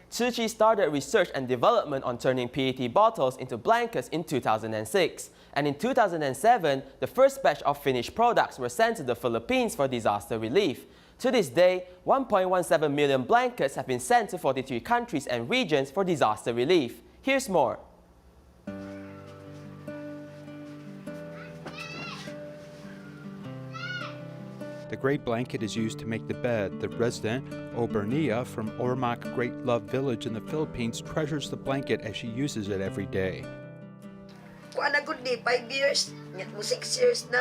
Tzu Chi started research and development on turning PET bottles into blankets in 2006. And in 2007, the first batch of finished products were sent to the Philippines for disaster relief. To this day, 1.17 million blankets have been sent to 43 countries and regions for disaster relief. Here's more. The gray blanket is used to make the bed. The resident, Obernia from Ormoc Great Love Village in the Philippines, treasures the blanket as she uses it every day. 5 years, 6 years na.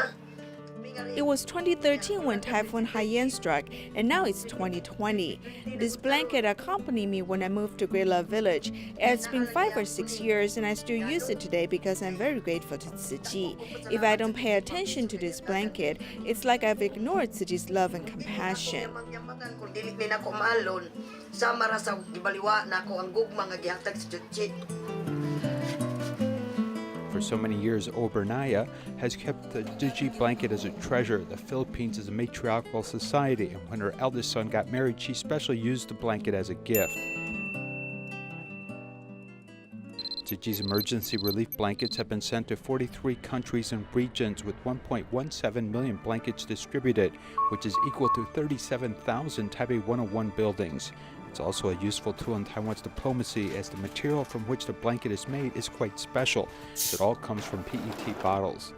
It was 2013 when Typhoon Haiyan struck, and now it's 2020. This blanket accompanied me when I moved to Great Love Village. It's been 5 or 6 years, and I still use it today because I'm very grateful to Tzu Chi. If I don't pay attention to this blanket, it's like I've ignored Tzu Chi's love and compassion. For so many years, Obernaya has kept the Tzu Chi blanket as a treasure. The Philippines is a matriarchal society, and when her eldest son got married, she specially used the blanket as a gift. Tzu Chi's emergency relief blankets have been sent to 43 countries and regions with 1.17 million blankets distributed, which is equal to 37,000 Taipei 101 buildings. It's also a useful tool in Taiwan's diplomacy, as the material from which the blanket is made is quite special, as it all comes from PET bottles.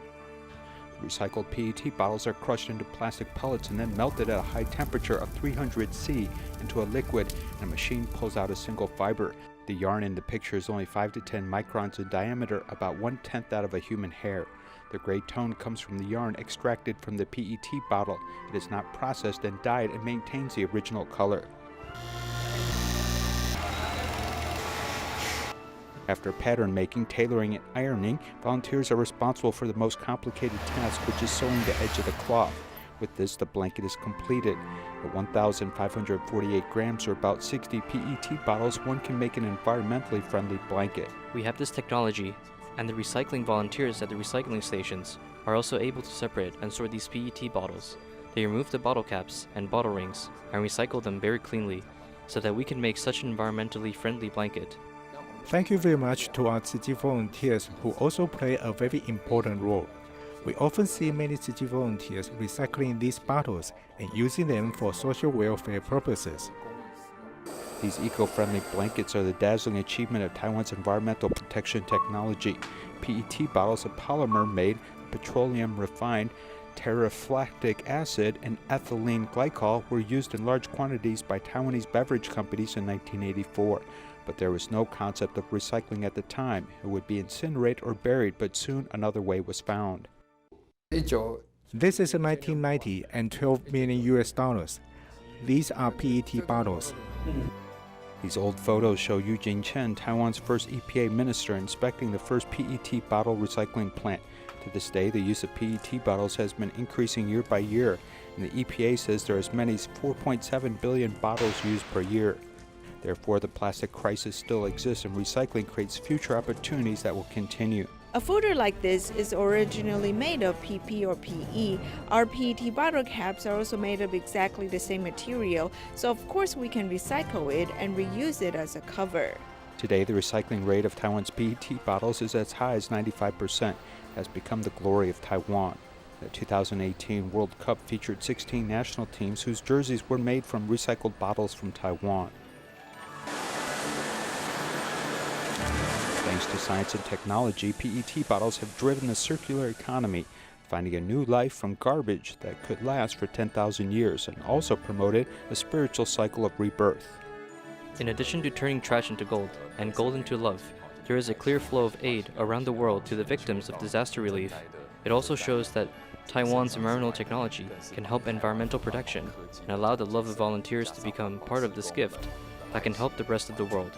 The recycled PET bottles are crushed into plastic pellets and then melted at a high temperature of 300 C into a liquid, and a machine pulls out a single fiber. The yarn in the picture is only 5 to 10 microns in diameter, about 1/10 that of a human hair. The gray tone comes from the yarn extracted from the PET bottle. It is not processed and dyed and maintains the original color. After pattern making, tailoring, and ironing, volunteers are responsible for the most complicated task, which is sewing the edge of the cloth. With this, the blanket is completed. At 1,548 grams, or about 60 PET bottles, one can make an environmentally friendly blanket. We have this technology, and the recycling volunteers at the recycling stations are also able to separate and sort these PET bottles. They remove the bottle caps and bottle rings and recycle them very cleanly, so that we can make such an environmentally friendly blanket. Thank you very much to our Tzu Chi volunteers, who also play a very important role. We often see many Tzu Chi volunteers recycling these bottles and using them for social welfare purposes. These eco-friendly blankets are the dazzling achievement of Taiwan's environmental protection technology. PET bottles of polymer made, petroleum refined, terephthalic acid, and ethylene glycol were used in large quantities by Taiwanese beverage companies in 1984. But there was no concept of recycling at the time. It would be incinerated or buried, but soon another way was found. This is 1990 and $12 million. These are PET bottles. These old photos show Eugene Chen, Taiwan's first EPA minister, inspecting the first PET bottle recycling plant. To this day, the use of PET bottles has been increasing year by year, and the EPA says there are as many as 4.7 billion bottles used per year. Therefore, the plastic crisis still exists, and recycling creates future opportunities that will continue. A folder like this is originally made of PP or PE. Our PET bottle caps are also made of exactly the same material, so of course we can recycle it and reuse it as a cover. Today, the recycling rate of Taiwan's PET bottles is as high as 95%, has become the glory of Taiwan. The 2018 World Cup featured 16 national teams whose jerseys were made from recycled bottles from Taiwan. Thanks to science and technology, PET bottles have driven the circular economy, finding a new life from garbage that could last for 10,000 years, and also promoted a spiritual cycle of rebirth. In addition to turning trash into gold and gold into love, there is a clear flow of aid around the world to the victims of disaster relief. It also shows that Taiwan's environmental technology can help environmental protection and allow the love of volunteers to become part of this gift that can help the rest of the world.